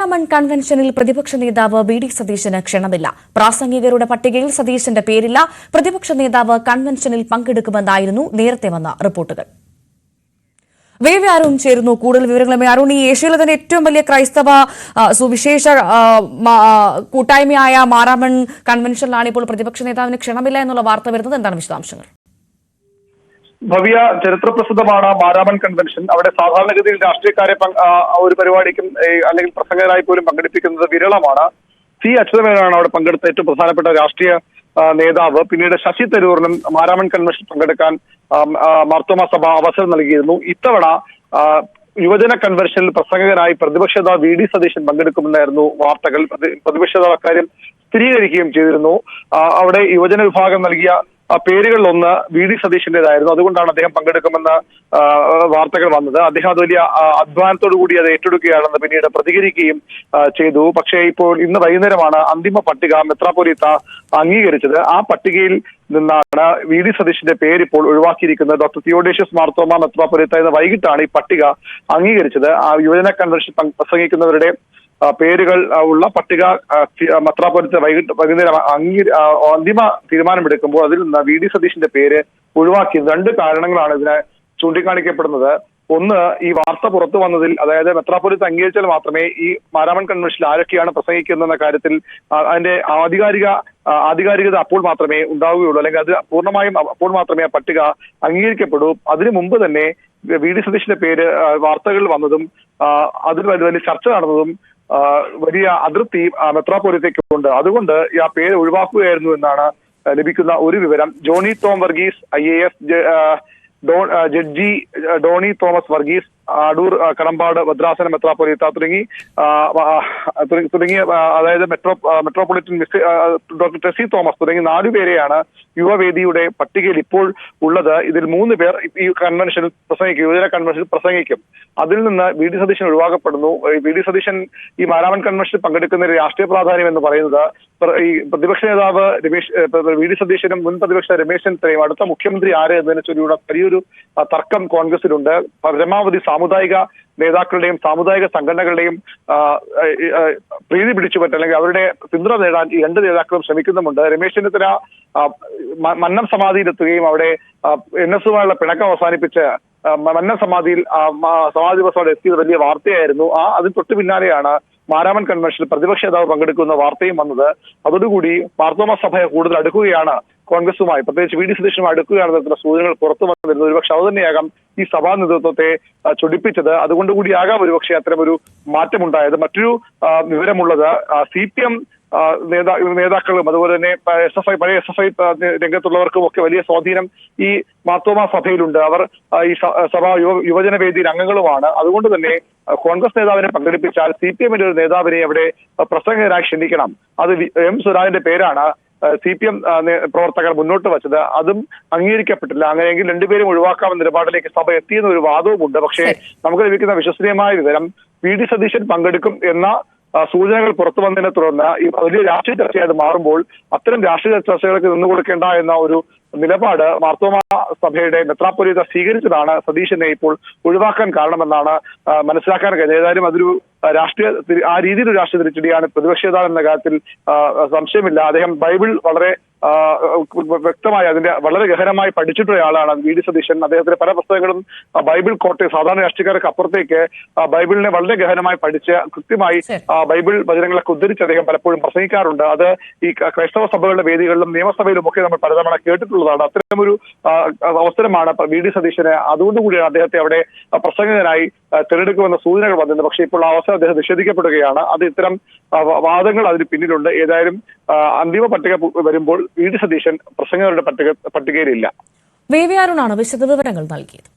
മാരാമൺ കൺവെൻഷനിൽ പ്രതിപക്ഷ നേതാവ് വി.ഡി. സതീശന് ക്ഷണമില്ല. പ്രാസംഗികരുടെ പട്ടികയിൽ സതീശന്റെ പേരില്ല. പ്രതിപക്ഷ നേതാവ് കൺവെൻഷനിൽ പങ്കെടുക്കുമെന്നായിരുന്നു നേരത്തെ വന്ന റിപ്പോർട്ടുകൾ. വേവി അരുൺ ചേരുന്നു കൂടുതൽ വിവരങ്ങളുമായി. അരുൺ, ഈ ഏഷ്യയിലെ തന്നെ ഏറ്റവും വലിയ ക്രൈസ്തവ സുവിശേഷ കൂട്ടായ്മയായ മാരാമൺ കൺവെൻഷനിലാണ് ഇപ്പോൾ പ്രതിപക്ഷ നേതാവിന് ക്ഷണമില്ല എന്നുള്ള വാർത്ത വരുന്നത്. എന്താണ് വിശദാംശങ്ങൾ? ഭവ്യ, ചരിത്രപ്രസിദ്ധമാണ് മാരാമൺ കൺവെൻഷൻ. അവിടെ സാധാരണഗതിയിൽ രാഷ്ട്രീയക്കാരെ ഒരു പരിപാടിക്കും അല്ലെങ്കിൽ പ്രസംഗകരായി പോലും പങ്കെടുപ്പിക്കുന്നത് വിരളമാണ്. സി അച്യുതമേനോനാണ് അവിടെ പങ്കെടുത്ത ഏറ്റവും പ്രധാനപ്പെട്ട രാഷ്ട്രീയ നേതാവ്. പിന്നീട് ശശി തരൂരിനും മാരാമൺ കൺവെൻഷൻ പങ്കെടുക്കാൻ മാർത്തോമാ സഭ അവസരം നൽകിയിരുന്നു. ഇത്തവണ യുവജന കൺവെൻഷനിൽ പ്രസംഗകനായി പ്രതിപക്ഷ നേതാവ് വി.ഡി. സതീശൻ പങ്കെടുക്കുമെന്നായിരുന്നു വാർത്തകൾ. പ്രതിപക്ഷ നേതാവ് അക്കാര്യം സ്ഥിരീകരിക്കുകയും ചെയ്തിരുന്നു. അവിടെ യുവജന വിഭാഗം നൽകിയ പേരുകളിലൊന്ന് വി.ഡി. സതീശന്റേതായിരുന്നു. അതുകൊണ്ടാണ് അദ്ദേഹം പങ്കെടുക്കുമെന്ന വാർത്തകൾ വന്നത്. അദ്ദേഹം അത് വലിയ അധ്വാനത്തോടു കൂടി അത് ഏറ്റെടുക്കുകയാണെന്ന് പിന്നീട് പ്രതികരിക്കുകയും ചെയ്തു. പക്ഷേ ഇപ്പോൾ ഇന്ന് വൈകുന്നേരമാണ് അന്തിമ പട്ടിക മെത്രാപ്പൊലീത്ത അംഗീകരിച്ചത്. ആ പട്ടികയിൽ നിന്നാണ് വി.ഡി. സതീശന്റെ പേര് ഇപ്പോൾ ഒഴിവാക്കിയിരിക്കുന്നത്. ഡോക്ടർ തിയോഡേഷ്യസ് മാർത്തോമാ മെത്രാപ്പൊലീത്ത ഇന്ന് വൈകിട്ടാണ് ഈ പട്ടിക അംഗീകരിച്ചത്. ആ യുവജന കൺവെൻഷൻ പ്രസംഗിക്കുന്നവരുടെ പേരുകൾ ഉള്ള പട്ടിക മെത്രാപ്പൊലീത്ത വൈകുന്നേരം അന്തിമ തീരുമാനമെടുക്കുമ്പോൾ അതിൽ നിന്ന് വി.ഡി. സതീശന്റെ പേര് ഒഴിവാക്കിയത്. രണ്ട് കാരണങ്ങളാണ് ഇതിനെ ചൂണ്ടിക്കാണിക്കപ്പെടുന്നത്. ഒന്ന്, ഈ വാർത്ത പുറത്തു വന്നതിൽ, അതായത് മെത്രാപ്പൊലീത്ത അംഗീകരിച്ചാൽ മാത്രമേ ഈ മാരാമൺ കൺവെൻഷനിൽ ആരൊക്കെയാണ് പ്രസംഗിക്കുന്നതെന്ന കാര്യത്തിൽ അതിന്റെ ആധികാരികത അപ്പോൾ മാത്രമേ ഉണ്ടാവുകയുള്ളൂ, അല്ലെങ്കിൽ അത് പൂർണ്ണമായും അപ്പോൾ മാത്രമേ ആ പട്ടിക അംഗീകരിക്കപ്പെടൂ. അതിനു മുമ്പ് തന്നെ വി.ഡി. സതീശന്റെ പേര് വാർത്തകളിൽ വന്നതും അതിൽ വലിയ ചർച്ച നടന്നതും വലിയ അതൃപ്തി മെത്രാപ്പൊലീത്തയ്ക്കുണ്ട്. അതുകൊണ്ട് ആ പേര് ഒഴിവാക്കുകയായിരുന്നു എന്നാണ് ലഭിക്കുന്ന ഒരു വിവരം. ജോണി ടോം വർഗീസ് IAS, ജഡ്ജി ഡോണി തോമസ് വർഗീസ്, അടൂർ കടമ്പാട് ഭദ്രാസന മെത്രാപ്പൊലീത്ത തുടങ്ങിയ അതായത് മെട്രോപൊളിറ്റൻ ഡോക്ടർ ടെസി തോമസ് തുടങ്ങി 4 പേരെയാണ് യുവവേദിയുടെ പട്ടികയിൽ ഇപ്പോൾ ഉള്ളത്. ഇതിൽ 3 പേർ ഈ കൺവെൻഷനിൽ പ്രസംഗിക്കും, യുവജന കൺവെൻഷനിൽ പ്രസംഗിക്കും. അതിൽ നിന്ന് വി.ഡി. സതീശൻ ഒഴിവാക്കപ്പെടുന്നു. വി.ഡി. സതീശൻ ഈ മാരാമൺ കൺവെൻഷനിൽ പങ്കെടുക്കുന്ന രാഷ്ട്രീയ പ്രാധാന്യം എന്ന് പറയുന്നത് ഈ പ്രതിപക്ഷ നേതാവ് വി.ഡി. സതീശനും മുൻ പ്രതിപക്ഷ രമേശ് ചെന്നിത്തലയും അടുത്ത മുഖ്യമന്ത്രി ആര് എന്നതിനെ ചൊല്ലിയുള്ള വലിയൊരു തർക്കം കോൺഗ്രസിലുണ്ട്. പരമാവധി സാമുദായിക നേതാക്കളുടെയും സാമുദായിക സംഘടനകളുടെയും പ്രീതി പിടിച്ചുപറ്റ അല്ലെങ്കിൽ അവരുടെ പിന്തുണ നേടാൻ ഈ 2 നേതാക്കളും ശ്രമിക്കുന്നുമുണ്ട്. രമേശ് ചെന്നിത്തല മന്നം സമാധിയിലെത്തുകയും അവിടെ NS-ഉമായുള്ള പിണക്കം അവസാനിപ്പിച്ച് മന്നം സമാധി ദിവസം എത്തിയത് വലിയ വാർത്തയായിരുന്നു. അതിന് തൊട്ടു പിന്നാലെയാണ് മാരാമൺ കൺവെൻഷനിൽ പ്രതിപക്ഷ നേതാവ് പങ്കെടുക്കുന്ന വാർത്തയും വന്നത്. അതോടുകൂടി മാർത്തോമാ സഭ കൂടുതൽ അടുക്കുകയാണ് കോൺഗ്രസുമായി, പ്രത്യേകിച്ച് വി.ഡി. സതീശനുമായി അടുക്കുകയാണെന്നുള്ള സൂചനകൾ പുറത്തു വന്നിരുന്നു. ഒരുപക്ഷെ അത് തന്നെയാകാം ഈ സഭാ നേതൃത്വത്തെ ചൊടിപ്പിച്ചത്. അതുകൊണ്ടുകൂടിയാകാം ഒരുപക്ഷെ അത്തരമൊരു മാറ്റമുണ്ടായത്. മറ്റൊരു വിവരമുള്ളത്, CPM നേതാക്കളും അതുപോലെ തന്നെ പഴയ SFI രംഗത്തുള്ളവർക്കും ഒക്കെ വലിയ സ്വാധീനം ഈ മാർത്തോമാ സഭയിലുണ്ട്. അവർ ഈ സഭാ യുവജന വേദിയിൽ അംഗങ്ങളുമാണ്. അതുകൊണ്ട് തന്നെ കോൺഗ്രസ് നേതാവിനെ പങ്കെടുപ്പിച്ചാൽ CPM-ന്റെ ഒരു നേതാവിനെ അവിടെ പ്രസംഗകരായി ക്ഷണിക്കണം. അത് M. സ്വരാജിന്റെ പേരാണ് CPM പ്രവർത്തകർ മുന്നോട്ട് വച്ചത്. അതും അംഗീകരിക്കപ്പെട്ടില്ല. അങ്ങനെയെങ്കിൽ 2 പേരും ഒഴിവാക്കാമെന്ന നിലപാടിലേക്ക് സഭ എത്തിയെന്ന ഒരു വാദവുമുണ്ട്. പക്ഷേ നമുക്ക് ലഭിക്കുന്ന വിശ്വസനീയമായ വിവരം വി.ഡി. സതീശൻ പങ്കെടുക്കും എന്ന സൂചനകൾ പുറത്തു വന്നതിനെ തുടർന്ന് ഈ വലിയ രാഷ്ട്രീയ ചർച്ചയായത് മാറുമ്പോൾ അത്തരം രാഷ്ട്രീയ ചർച്ചകൾക്ക് നിന്നുകൊടുക്കേണ്ട എന്ന ഒരു നിലപാട് മാർത്തോമാ സഭയുടെ മെത്രാപ്പൊലീത്ത സ്വീകരിച്ചതാണ് സതീശനെ ഇപ്പോൾ ഒഴിവാക്കാൻ കാരണമെന്നാണ് മനസ്സിലാക്കാൻ കഴിഞ്ഞത്. ഏതായാലും അതൊരു ആ രീതിയിലൊരു രാഷ്ട്രീയ തിരിച്ചടിയാണ് പ്രതിപക്ഷ നേതാവ് എന്ന കാര്യത്തിൽ സംശയമില്ല. അദ്ദേഹം ബൈബിൾ വളരെ വ്യക്തമായി അതിന്റെ വളരെ ഗഹനമായി പഠിച്ചിട്ടുള്ള ആളാണ് വി.ഡി. സതീശൻ. അദ്ദേഹത്തിന്റെ പല പുസ്തകങ്ങളും ബൈബിൾ കോട്ട് സാധാരണ രാഷ്ട്രീയക്കാർക്ക് അപ്പുറത്തേക്ക് ബൈബിളിനെ വളരെ ഗഹനമായി പഠിച്ച് കൃത്യമായി ബൈബിൾ വചനങ്ങളൊക്കെ ഉദ്ധരിച്ച് അദ്ദേഹം പലപ്പോഴും പ്രസംഗിക്കാറുണ്ട്. അത് ഈ ക്രൈസ്തവ സഭകളുടെ വേദികളിലും നിയമസഭയിലും ഒക്കെ നമ്മൾ പലതവണ കേട്ടിട്ടുള്ളതാണ്. അത്തരമൊരു അവസരമാണ് വി.ഡി. സതീശന്. അതുകൊണ്ടുകൂടിയാണ് അദ്ദേഹത്തെ അവിടെ പ്രസംഗകനായി തിരഞ്ഞെടുക്കുമെന്ന സൂചനകൾ വന്നത്. പക്ഷേ ഇപ്പോൾ ആ അവസരം അദ്ദേഹം നിഷേധിക്കപ്പെടുകയാണ്. അത് ഇത്തരം വാദങ്ങൾ അതിന് പിന്നിലുണ്ട്. ഏതായാലും അന്തിമ പട്ടിക വരുമ്പോൾ വി.ഡി. സതീശൻ പ്രസംഗകരുടെ പട്ടികയിലില്ല. വേവി അരുണാണ് വിശദവിവരങ്ങൾ നൽകിയത്.